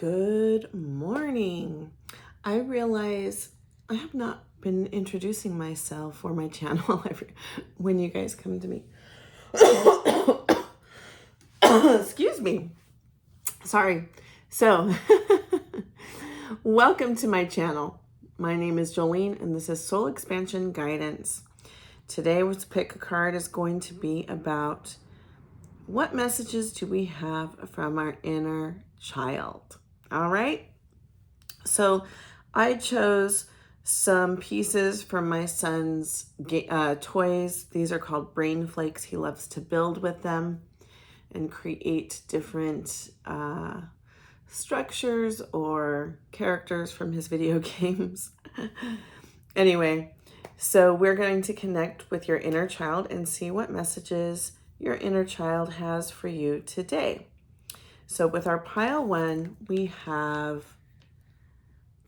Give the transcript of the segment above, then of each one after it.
Good morning. I realize I have not been introducing myself or my channel when you guys come to me. Excuse me. Sorry. So, welcome to my channel. My name is Jolene and this is Soul Expansion Guidance. Today, let's pick a card is going to be about what messages do we have from our inner child? All right. So I chose some pieces from my son's toys. These are called brain flakes. He loves to build with them and create different structures or characters from his video games. Anyway, so we're going to connect with your inner child and see what messages your inner child has for you today. So with our pile one, we have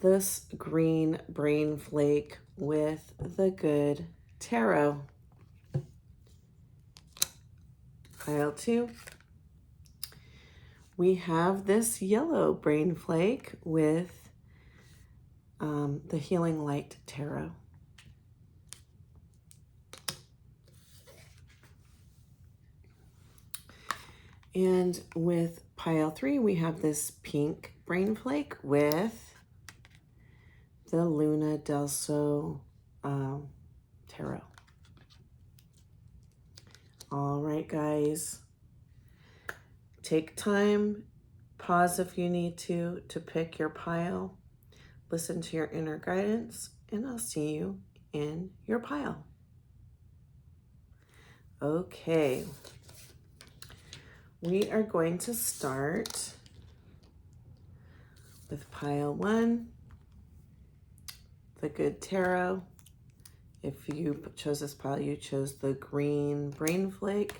this green brain flake with the good tarot. Pile two, we have this yellow brain flake with the healing light tarot. And with pile three, we have this pink brain flake with the Luna del Sol tarot. All right, guys. Take time, pause if you need to pick your pile. Listen to your inner guidance, and I'll see you in your pile. Okay. We are going to start with pile one, the good tarot. If you chose this pile, you chose the green brain flake.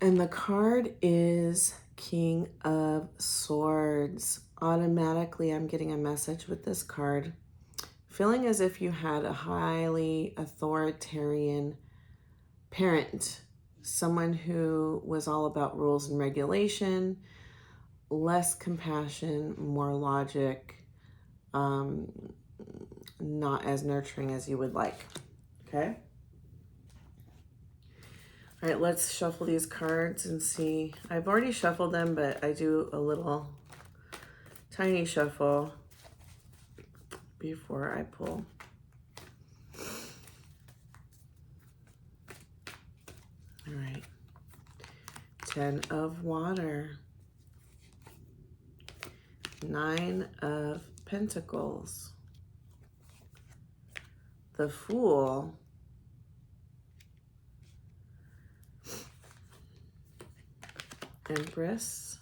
And the card is King of Swords. Automatically, I'm getting a message with this card, feeling as if you had a highly authoritarian parent, someone who was all about rules and regulation, less compassion, more logic, not as nurturing as you would like. Okay? All right, let's shuffle these cards and see. I've already shuffled them, but I do a little tiny shuffle before I pull. All right. 10 of water. 9 of pentacles. The Fool. Empress.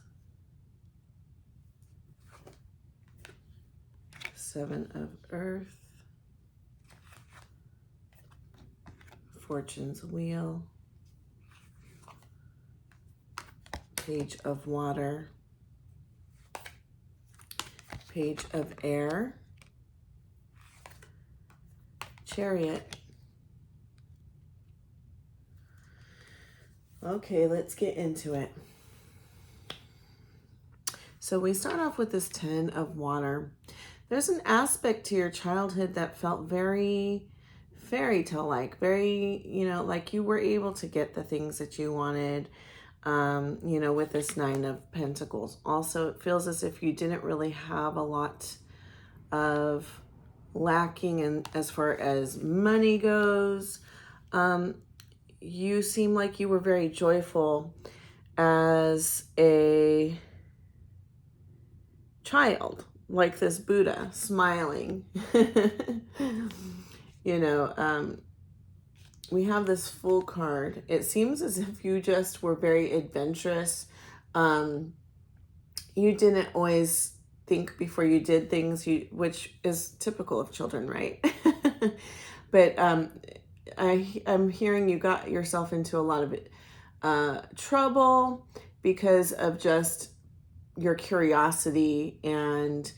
7 of Earth. Fortune's Wheel. Page of Water. Page of Air. Chariot. Okay, let's get into it. So we start off with this 10 of water. There's an aspect to your childhood that felt very fairy tale-like, very, like you were able to get the things that you wanted, with this 9 of pentacles. Also, it feels as if you didn't really have a lot of lacking in as far as money goes. You seem like you were very joyful as a child, like this Buddha smiling. We have this Fool card. It seems as if you just were very adventurous. You didn't always think before you did things, which is typical of children, right? But I'm hearing you got yourself into a lot of trouble because of just your curiosity, and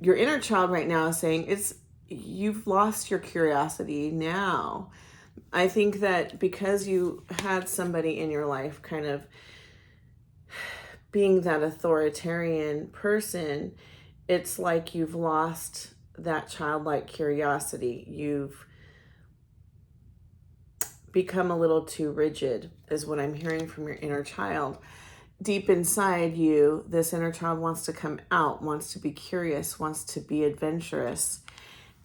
your inner child right now is saying you've lost your curiosity now. I think that because you had somebody in your life kind of being that authoritarian person, it's like you've lost that childlike curiosity. You've become a little too rigid, is what I'm hearing from your inner child. Deep inside you, this inner child wants to come out, wants to be curious, wants to be adventurous,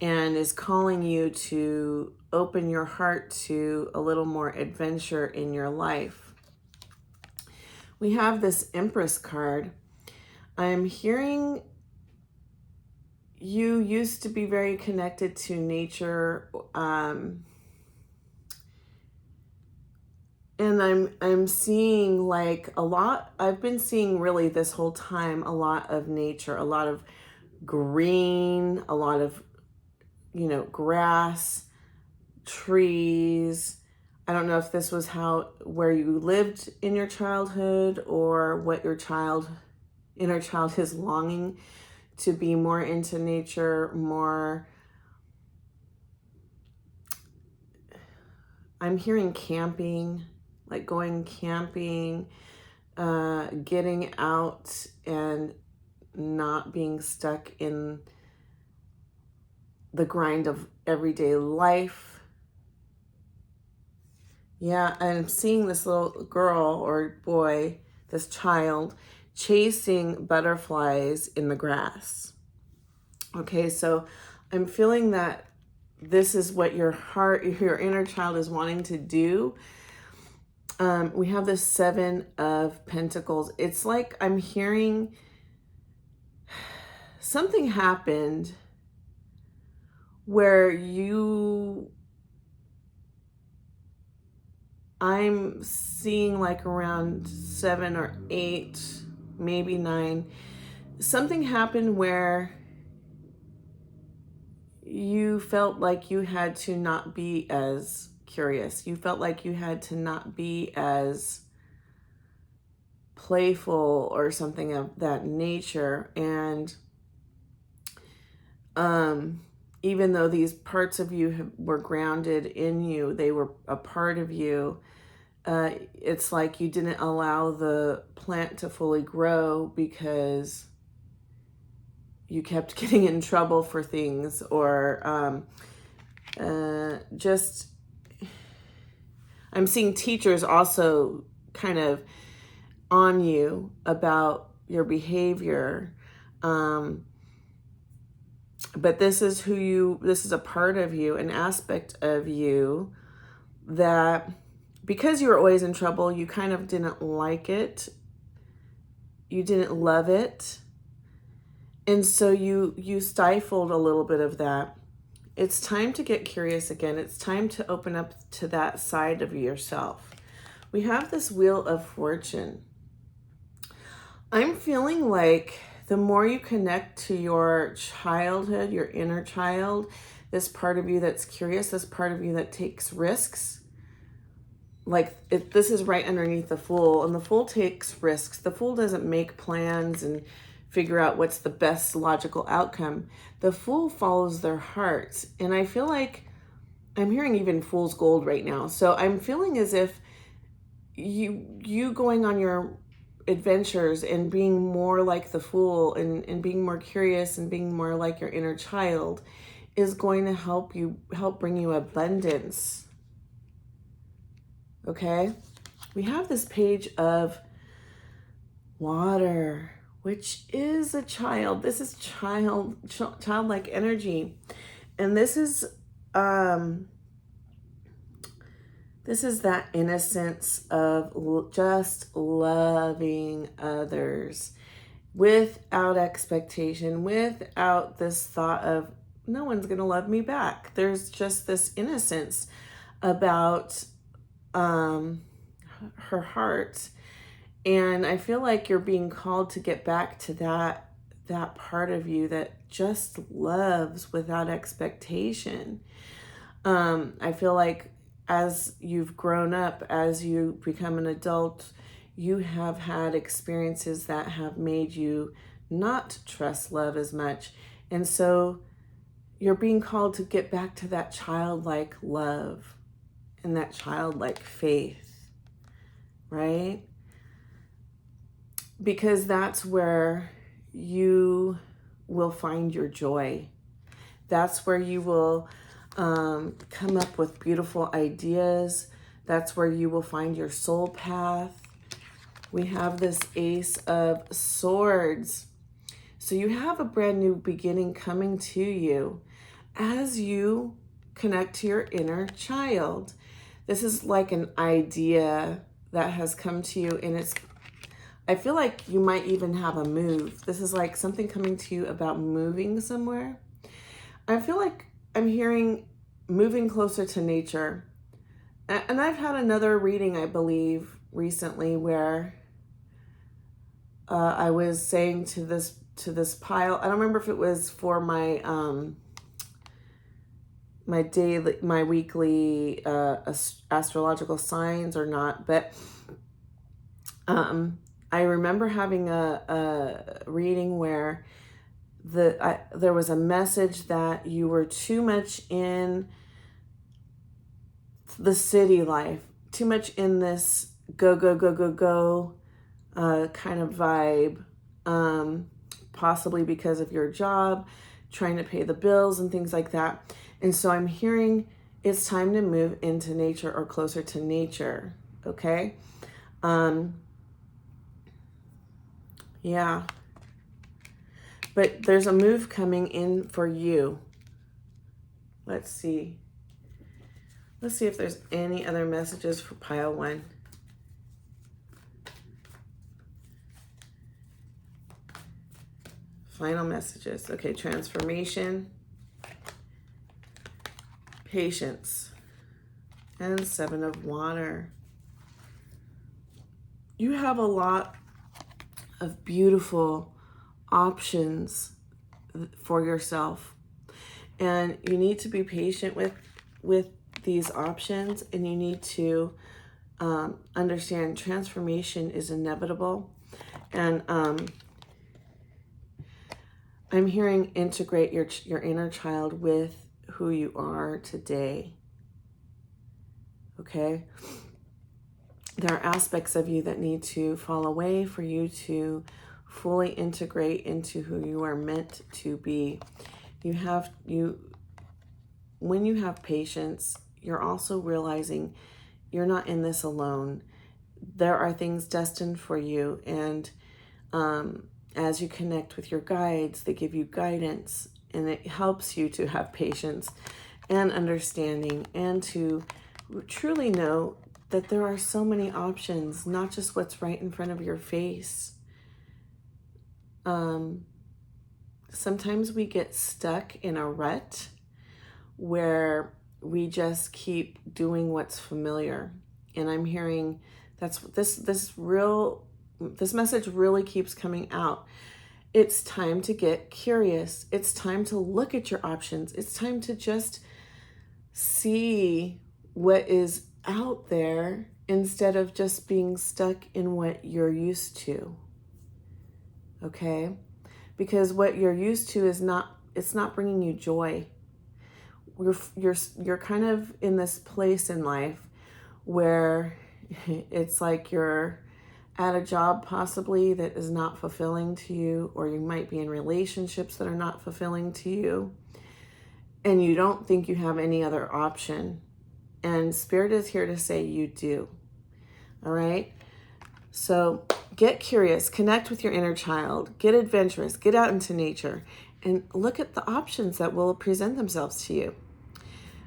and is calling you to open your heart to a little more adventure in your life. We have this Empress card. I'm hearing you used to be very connected to nature, and I'm seeing like a lot. I've been seeing really this whole time a lot of nature, a lot of green, a lot of, you know, grass, trees. I don't know if this was where you lived in your childhood, or what your inner child is longing to be more into nature, more. I'm hearing camping, like going camping, getting out and not being stuck in the grind of everyday life. Yeah, I'm seeing this little girl or boy, this child, chasing butterflies in the grass. Okay, so I'm feeling that this is what your inner child is wanting to do. We have the Seven of Pentacles. It's like I'm hearing something happened where I'm seeing like around 7 or 8, maybe 9. Something happened where you felt like you had to not be as curious. You felt like you had to not be as playful or something of that nature. And even though these parts of you were grounded in you, they were a part of you, it's like you didn't allow the plant to fully grow because you kept getting in trouble for things, or just, I'm seeing teachers also kind of on you about your behavior. But this is this is a part of you, an aspect of you that, because you were always in trouble, you kind of didn't like it. You didn't love it. And so you stifled a little bit of that. It's time to get curious again. It's time to open up to that side of yourself. We have this Wheel of Fortune. I'm feeling like the more you connect to your childhood, your inner child, this part of you that's curious, this part of you that takes risks, like this is right underneath the Fool, and the Fool takes risks. The Fool doesn't make plans and figure out what's the best logical outcome. The Fool follows their hearts. And I feel like I'm hearing even fool's gold right now. So I'm feeling as if you going on your adventures and being more like the Fool, and being more curious and being more like your inner child is going to help bring you abundance. Okay? We have this Page of Water, which is a child. This is childlike energy. And this is that innocence of just loving others without expectation, without this thought of no one's going to love me back. There's just this innocence about her heart. And I feel like you're being called to get back to that part of you that just loves without expectation. I feel like as you've grown up, as you become an adult, you have had experiences that have made you not trust love as much. And so you're being called to get back to that childlike love and that childlike faith, right? Because that's where you will find your joy. That's where you will come up with beautiful ideas. That's where you will find your soul path. We have this Ace of Swords. So you have a brand new beginning coming to you as you connect to your inner child. This is like an idea that has come to you, and I feel like you might even have a move. This is like something coming to you about moving somewhere. I feel like I'm hearing moving closer to nature. And I've had another reading, I believe, recently where I was saying to this pile, I don't remember if it was for my my weekly astrological signs or not, but I remember having a reading where there was a message that you were too much in the city life, too much in this go, go, go, go, go kind of vibe, possibly because of your job, trying to pay the bills and things like that. And so I'm hearing it's time to move into nature or closer to nature, okay? Yeah. But there's a move coming in for you. Let's see. Let's see if there's any other messages for pile 1. Final messages. Okay, transformation, patience, and 7 of water. You have a lot of beautiful options for yourself, and you need to be patient with these options, and you need to understand transformation is inevitable. And I'm hearing integrate your inner child with who you are today. Okay? There are aspects of you that need to fall away for you to fully integrate into who you are meant to be. When you have patience, you're also realizing you're not in this alone. There are things destined for you, and as you connect with your guides, they give you guidance, and it helps you to have patience and understanding, and to truly know that there are so many options, not just what's right in front of your face. Sometimes we get stuck in a rut where we just keep doing what's familiar. And I'm hearing this message really keeps coming out. It's time to get curious. It's time to look at your options. It's time to just see what is out there instead of just being stuck in what you're used to. Okay? Because what you're used to it's not bringing you joy. You're kind of in this place in life where it's like you're at a job possibly that is not fulfilling to you, or you might be in relationships that are not fulfilling to you, and you don't think you have any other option. And Spirit is here to say you do. All right? So get curious, connect with your inner child, get adventurous, get out into nature, and look at the options that will present themselves to you.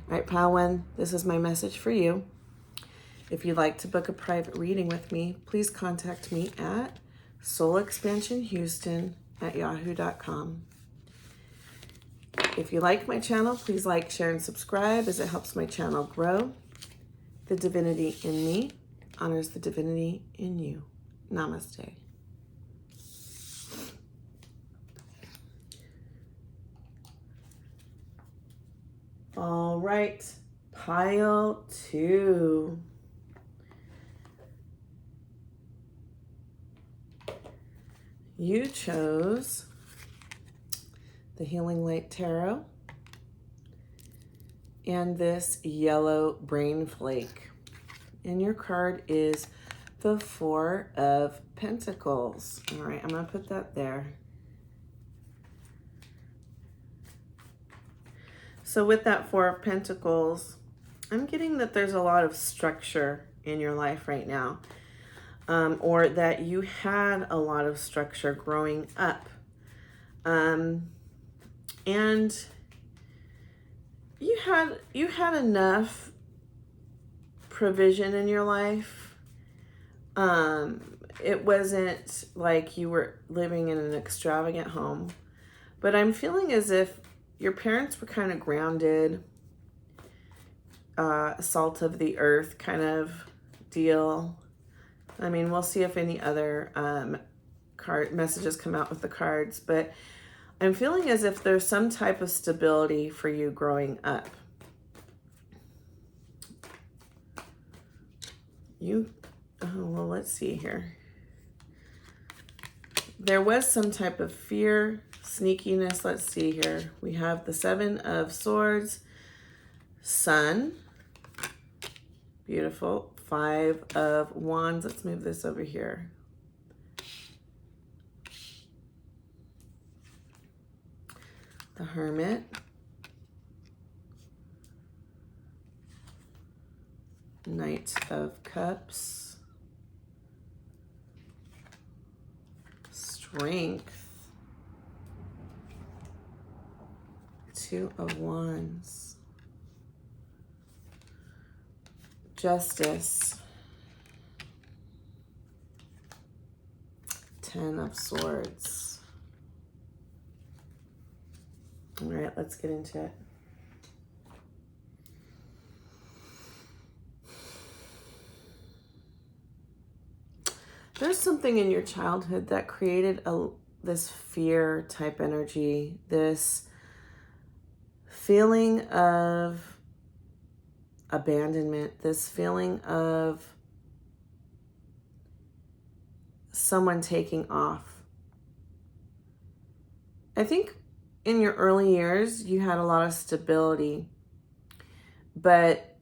All right, pile 1, this is my message for you. If you'd like to book a private reading with me, please contact me at Soulexpansionhouston@yahoo.com. If you like my channel, please like, share, and subscribe, as it helps my channel grow. The divinity in me honors the divinity in you. Namaste. All right, pile 2. You chose the Healing Light Tarot, and this yellow brain flake. And your card is the Four of Pentacles. All right, I'm going to put that there. So with that Four of Pentacles, I'm getting that there's a lot of structure in your life right now, or that you had a lot of structure growing up. And you had enough provision in your life. It wasn't like you were living in an extravagant home, but I'm feeling as if your parents were kind of grounded, salt of the earth kind of deal. I mean, we'll see if any other card messages come out with the cards, but I'm feeling as if there's some type of stability for you growing up. Well, let's see here. There was some type of fear, sneakiness. Let's see here. We have the Seven of Swords, Sun, beautiful. Five of Wands. Let's move this over here. The Hermit. Knight of Cups. Strength. Two of Wands. Justice. Ten of Swords. All right, let's get into it. There's something in your childhood that created this fear type energy, this feeling of abandonment, this feeling of someone taking off. I think in your early years, you had a lot of stability, but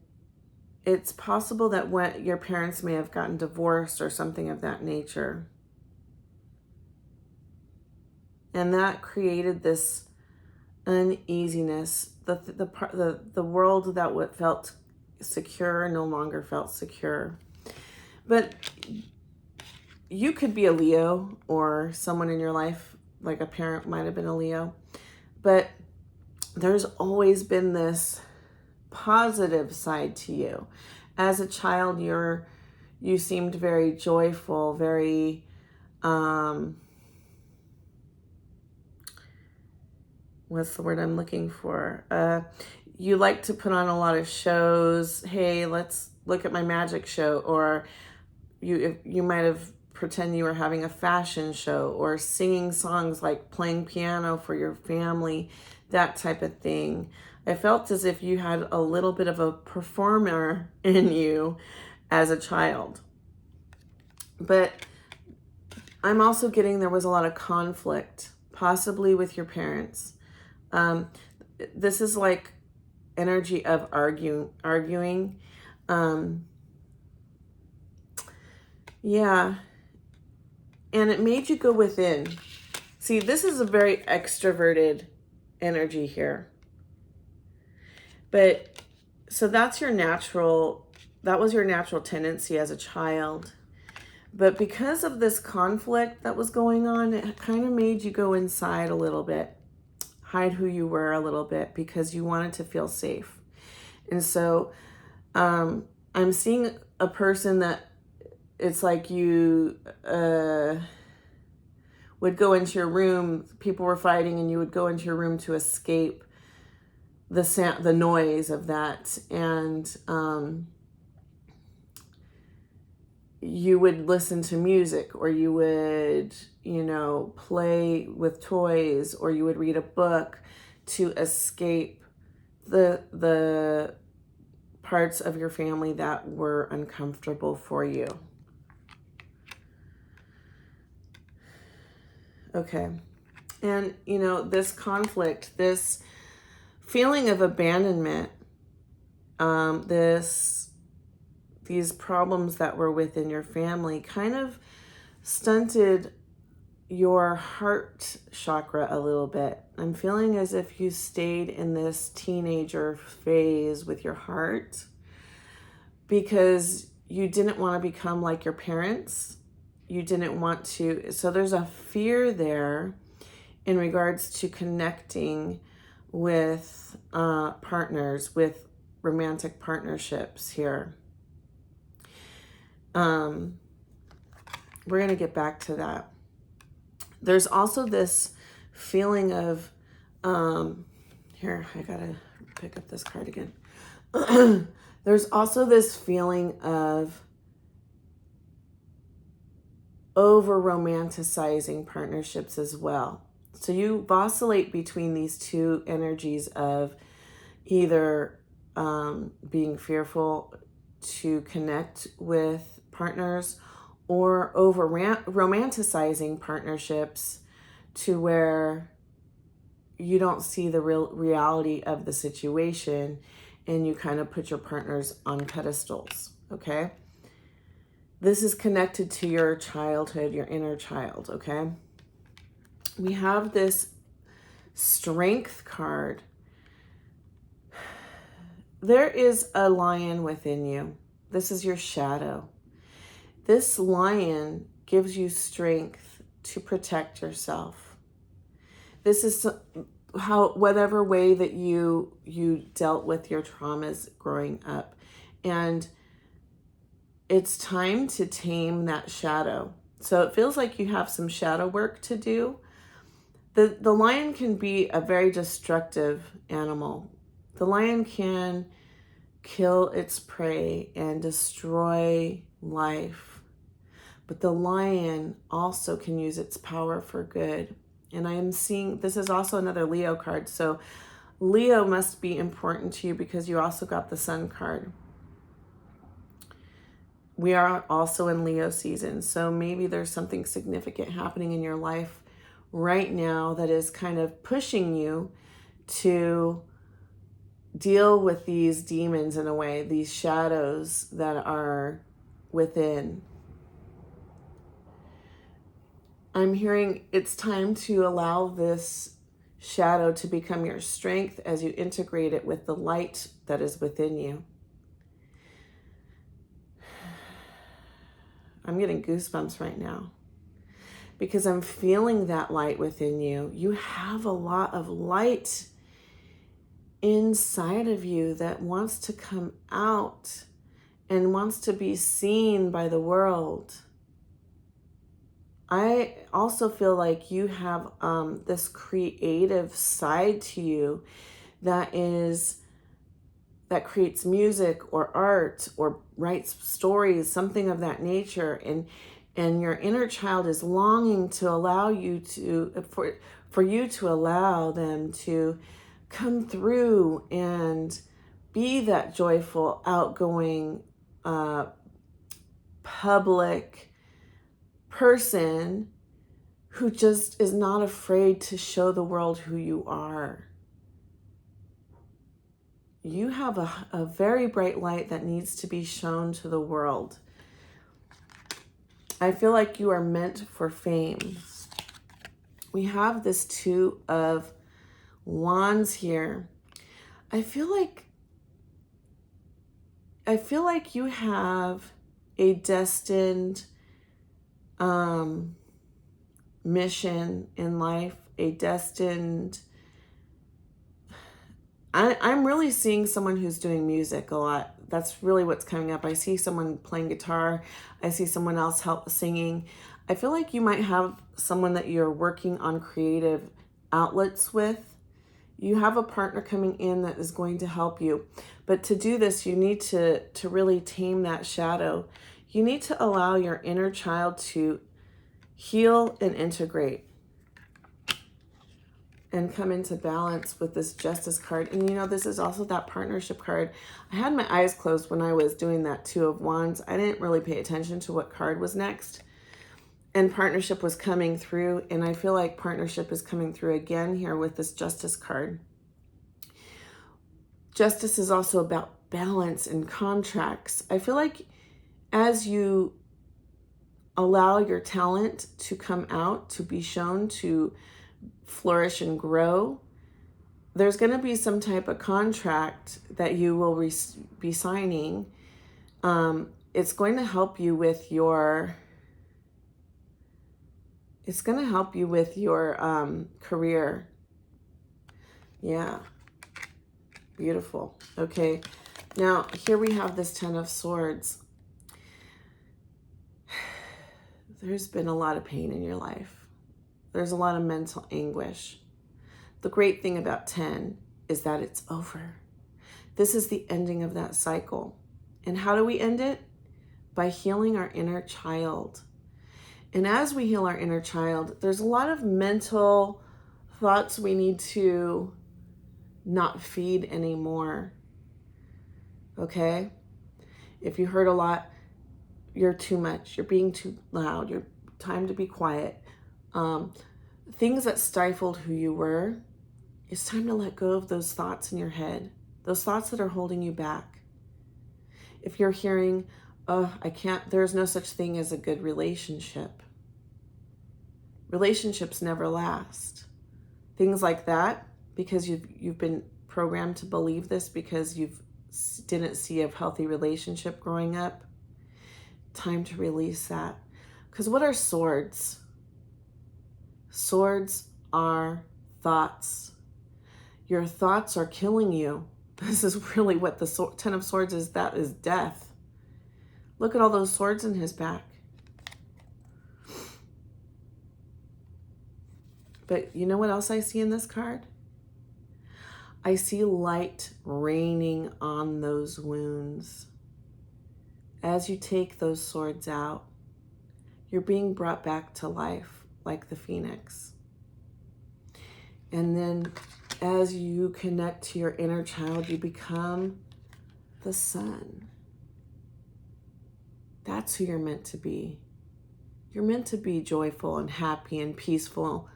it's possible that when your parents may have gotten divorced or something of that nature. And that created this uneasiness. The world that felt secure no longer felt secure. But you could be a Leo, or someone in your life, like a parent might have been a Leo. But there's always been this positive side to you. As a child, you seemed very joyful, very what's the word I'm looking for? You like to put on a lot of shows. Hey, let's look at my magic show. Or you might have pretend you were having a fashion show, or singing songs, like playing piano for your family, that type of thing. I felt as if you had a little bit of a performer in you as a child. But I'm also getting there was a lot of conflict, possibly with your parents. This is like energy of arguing. Yeah. And it made you go within. See, this is a very extroverted energy here. But so that was your natural tendency as a child. But because of this conflict that was going on, it kind of made you go inside a little bit, hide who you were a little bit, because you wanted to feel safe. And so I'm seeing a person that it's like you would go into your room, people were fighting, and you would go into your room to escape the noise of that. And you would listen to music, or you would, play with toys, or you would read a book to escape the parts of your family that were uncomfortable for you. Okay. And, this conflict, this feeling of abandonment, these problems that were within your family kind of stunted your heart chakra a little bit. I'm feeling as if you stayed in this teenager phase with your heart because you didn't want to become like your parents. You didn't want to. So there's a fear there in regards to connecting with partners, with romantic partnerships here. We're going to get back to that. There's also this feeling of, here, I got to pick up this card again. There's also this feeling of over-romanticizing partnerships as well. So you vacillate between these two energies of either being fearful to connect with partners or over-romanticizing partnerships to where you don't see the real reality of the situation and you kind of put your partners on pedestals, okay? This is connected to your childhood, your inner child, okay? We have this Strength card. There is a lion within you. This is your shadow. This lion gives you strength to protect yourself. This is how, whatever way that you dealt with your traumas growing up. And it's time to tame that shadow. So it feels like you have some shadow work to do. The lion can be a very destructive animal. The lion can kill its prey and destroy life. But the lion also can use its power for good. And I am seeing, this is also another Leo card. So Leo must be important to you because you also got the Sun card. We are also in Leo season. So maybe there's something significant happening in your life right now that is kind of pushing you to deal with these demons in a way, these shadows that are within. I'm hearing it's time to allow this shadow to become your strength as you integrate it with the light that is within you. I'm getting goosebumps right now because I'm feeling that light within you. You have a lot of light inside of you that wants to come out and wants to be seen by the world. I also feel like you have this creative side to you that creates music or art or writes stories, something of that nature, and your inner child is longing to allow you to for you to allow them to come through and be that joyful, outgoing, public person who just is not afraid to show the world who you are. You have a very bright light that needs to be shown to the world. I feel like you are meant for fame. We have this Two of Wands here. I feel like you have a destined mission in life, a destined... I'm really seeing someone who's doing music a lot. That's really what's coming up. I see someone playing guitar. I see someone else singing. I feel like you might have someone that you're working on creative outlets with. You have a partner coming in that is going to help you. But to do this, you need to really tame that shadow. You need to allow your inner child to heal and integrate and come into balance with this Justice card. And you know, this is also that partnership card. I had my eyes closed when I was doing that Two of Wands. I didn't really pay attention to what card was next. And partnership was coming through. And I feel like partnership is coming through again here with this Justice card. Justice is also about balance and contracts. I feel like as you allow your talent to come out, to be shown, to flourish and grow, there's going to be some type of contract that you will be signing. It's going to help you with your career. Yeah. Beautiful. Okay. Now, here we have this Ten of Swords. There's been a lot of pain in your life. There's a lot of mental anguish. The great thing about 10 is that it's over. This is the ending of that cycle. And how do we end it? By healing our inner child. And as we heal our inner child, there's a lot of mental thoughts we need to not feed anymore. Okay? If you heard a lot, you're too much. You're being too loud. You're time to be quiet. Things that stifled who you were, it's time to let go of those thoughts in your head. Those thoughts that are holding you back. If you're hearing, oh, there's no such thing as a good relationship. Relationships never last. Things like that, because you've been programmed to believe this because you didn't see a healthy relationship growing up. Time to release that. Because what are swords? Swords are thoughts. Your thoughts are killing you. This is really what the Ten of Swords is. That is death. Look at all those swords in his back. But you know what else I see in this card? I see light raining on those wounds. As you take those swords out, you're being brought back to life like the phoenix. And then as you connect to your inner child, you become the sun. That's who you're meant to be. You're meant to be joyful and happy and peaceful.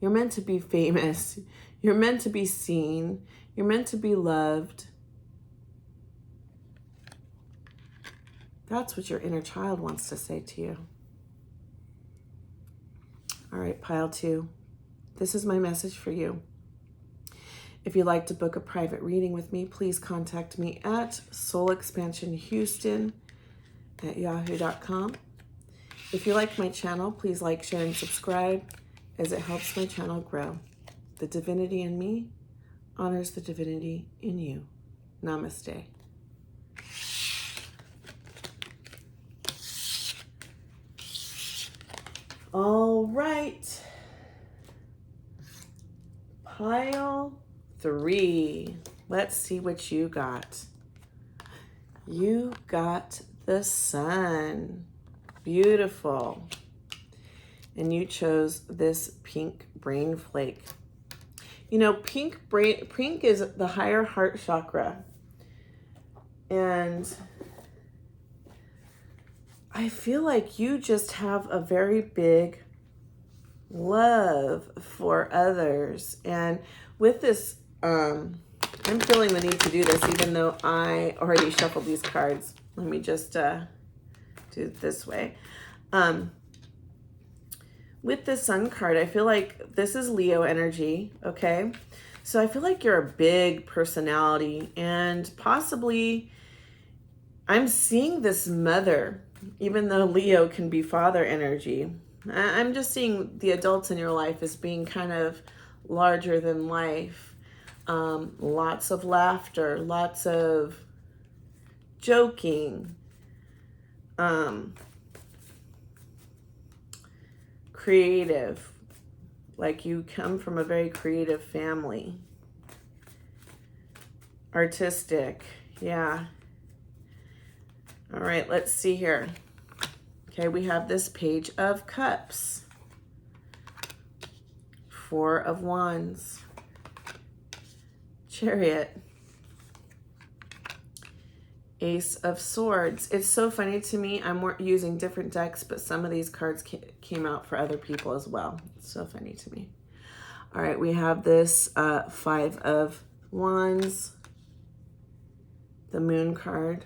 You're meant to be famous. You're meant to be seen. You're meant to be loved. That's what your inner child wants to say to you. All right, pile 2. This is my message for you. If you'd like to book a private reading with me, please contact me at soulexpansionhouston@yahoo.com. If you like my channel, please like, share, and subscribe as it helps my channel grow. The divinity in me honors the divinity in you. Namaste. All right. Pile 3. Let's see what you got. You got the sun. Beautiful. And you chose this pink brain flake. You know, pink is the higher heart chakra. And I feel like you just have a very big love for others. And with this, I'm feeling the need to do this, even though I already shuffled these cards. Let me just do it this way. With this sun card, I feel like this is Leo energy, okay? So I feel like you're a big personality, and possibly I'm seeing this mother, even though Leo can be father energy. I'm just seeing the adults in your life as being kind of larger than life. Lots of laughter, lots of joking, creative, like you come from a very creative family. Artistic, yeah. All right, let's see here. Okay, we have this Page of Cups, 4 of Wands, Chariot, Ace of Swords. It's so funny to me. I'm using different decks, but some of these cards came out for other people as well. It's so funny to me. All right, we have this 5 of Wands, the Moon card.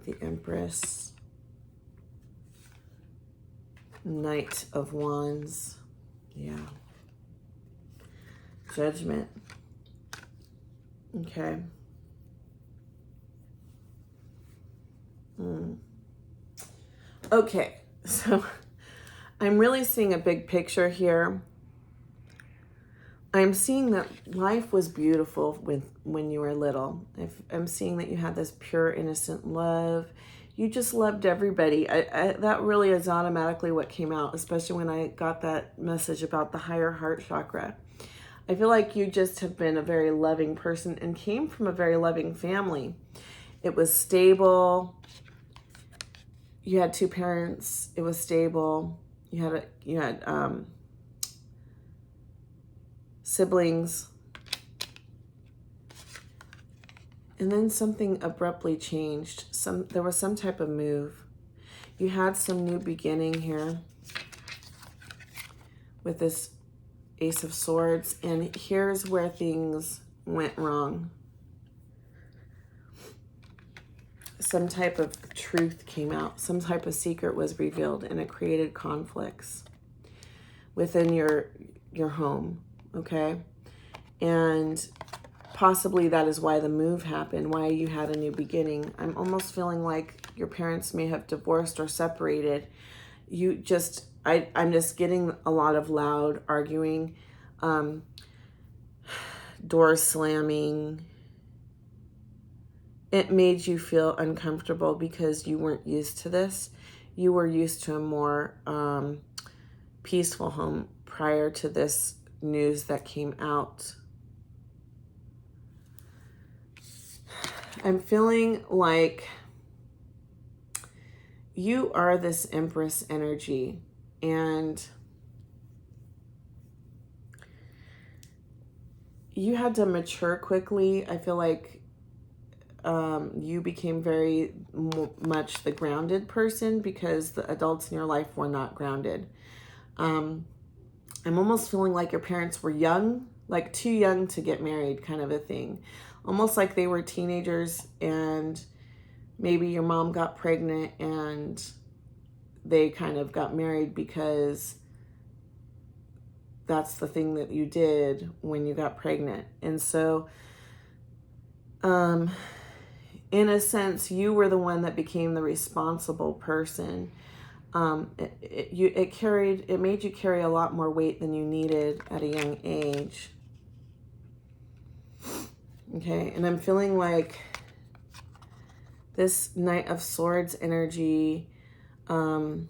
The Empress. Knight of Wands. Yeah. Judgment. Okay. Okay, so I'm really seeing a big picture here. I'm seeing that life was beautiful when you were little. I'm seeing that you had this pure, innocent love. You just loved everybody. That really is automatically what came out, especially when I got that message about the higher heart chakra. I feel like you just have been a very loving person and came from a very loving family. It was stable. You had 2 parents. It was stable. You had siblings. And then something abruptly changed. There was some type of move. You had some new beginning here with this Ace of Swords. And here's where things went wrong. Some type of truth came out. Some type of secret was revealed, and it created conflicts within your home, okay? And possibly that is why the move happened, why you had a new beginning. I'm almost feeling like your parents may have divorced or separated. I'm just getting a lot of loud arguing, doors slamming. It made you feel uncomfortable because you weren't used to this. You were used to a more peaceful home prior to this news that came out. I'm feeling like you are this Empress energy, and you had to mature quickly. I feel like you became very much the grounded person because the adults in your life were not grounded. I'm almost feeling like your parents were young, like too young to get married, kind of a thing. Almost like they were teenagers, and maybe your mom got pregnant and they kind of got married because that's the thing that you did when you got pregnant. And so, in a sense, you were the one that became the responsible person. It made you carry a lot more weight than you needed at a young age. Okay, and I'm feeling like this Knight of Swords energy, kind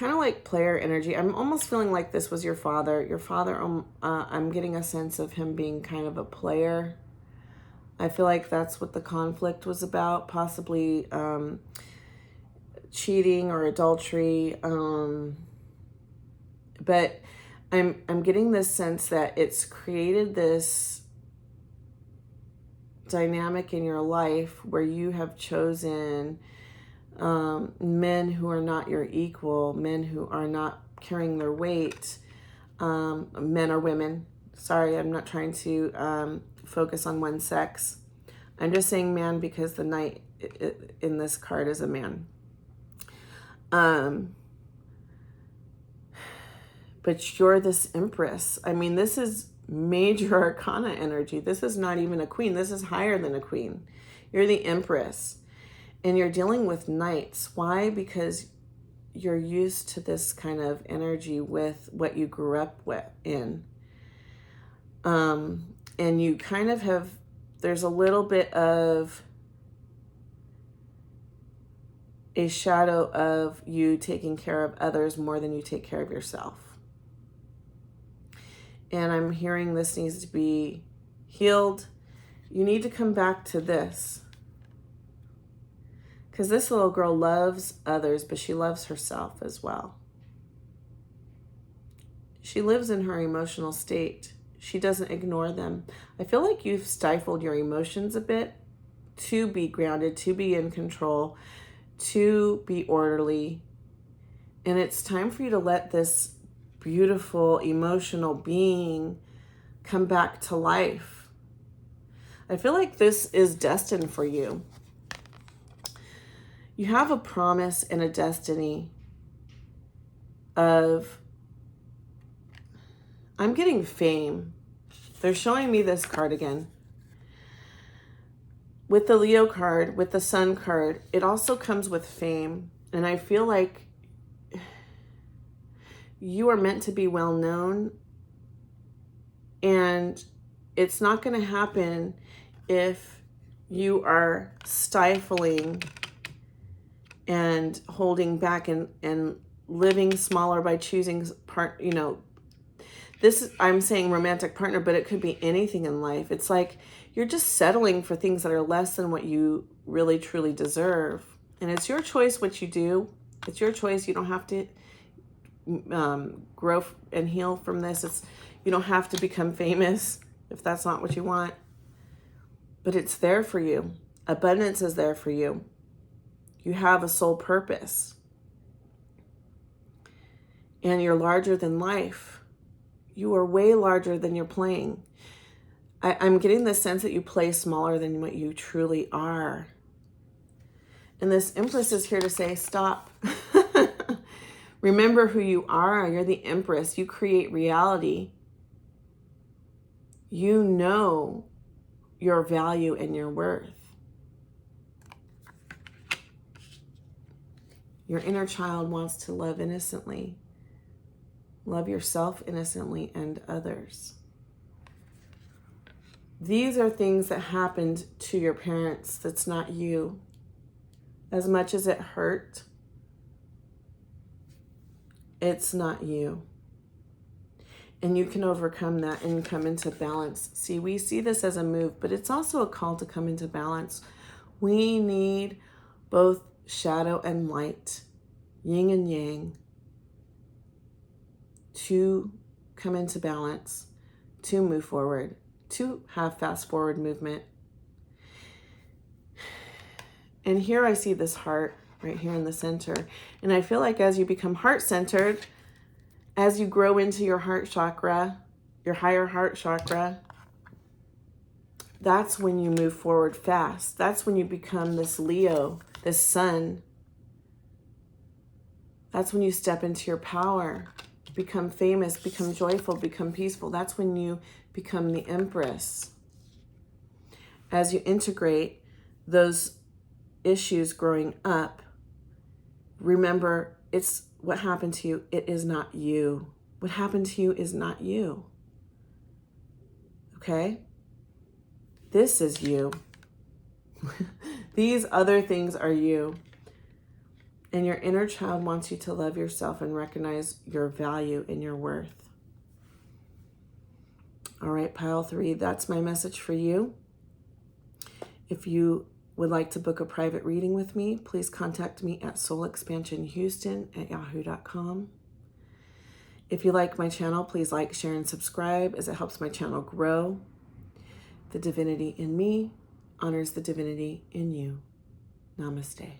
of like player energy. I'm almost feeling like this was your father. Your father, I'm getting a sense of him being kind of a player. I feel like that's what the conflict was about, possibly cheating or adultery. But I'm getting this sense that it's created this dynamic in your life where you have chosen men who are not your equal, men who are not carrying their weight, men or women. Sorry, I'm not trying to focus on one sex. I'm just saying man because the knight in this card is a man. But you're this Empress. I mean, this is major arcana energy. This is not even a queen. This is higher than a queen. You're the Empress. And you're dealing with knights. Why? Because you're used to this kind of energy with what you grew up in. And you kind of have, there's a little bit of a shadow of you taking care of others more than you take care of yourself. And I'm hearing this needs to be healed. You need to come back to this. Because this little girl loves others, but she loves herself as well. She lives in her emotional state. She doesn't ignore them. I feel like you've stifled your emotions a bit to be grounded, to be in control, to be orderly. And it's time for you to let this beautiful, emotional being come back to life. I feel like this is destined for you. You have a promise and a destiny of, I'm getting fame. They're showing me this card again. With the Leo card, with the Sun card, it also comes with fame. And I feel like you are meant to be well known. And it's not going to happen if you are stifling and holding back and living smaller by choosing this, I'm saying romantic partner, but it could be anything in life. It's like you're just settling for things that are less than what you really truly deserve. And it's your choice what you do. It's your choice. You don't have to grow and heal from this. You don't have to become famous if that's not what you want. But it's there for you. Abundance is there for you. You have a soul purpose. And you're larger than life. You are way larger than you're playing. I'm getting the sense that you play smaller than what you truly are. And this Empress is here to say, stop. Remember who you are. You're the Empress. You create reality. You know your value and your worth. Your inner child wants to love innocently. Love yourself innocently and others. These are things that happened to your parents. That's not you. As much as it hurt, it's not you. And you can overcome that and come into balance. See, we see this as a move, but it's also a call to come into balance. We need both shadow and light, yin and yang, to come into balance, to move forward, to have fast forward movement. And here I see this heart right here in the center. And I feel like as you become heart-centered, as you grow into your heart chakra, your higher heart chakra, that's when you move forward fast. That's when you become this Leo, this sun. That's when you step into your power, become famous, become joyful, become peaceful. That's when you become the Empress. As you integrate those issues growing up, remember, it's what happened to you. It is not you. What happened to you is not you. Okay? This is you. These other things are you. And your inner child wants you to love yourself and recognize your value and your worth. All right, pile 3, that's my message for you. If you would like to book a private reading with me, please contact me at soulexpansionhouston@yahoo.com. If you like my channel, please like, share, and subscribe as it helps my channel grow. The divinity in me honors the divinity in you. Namaste.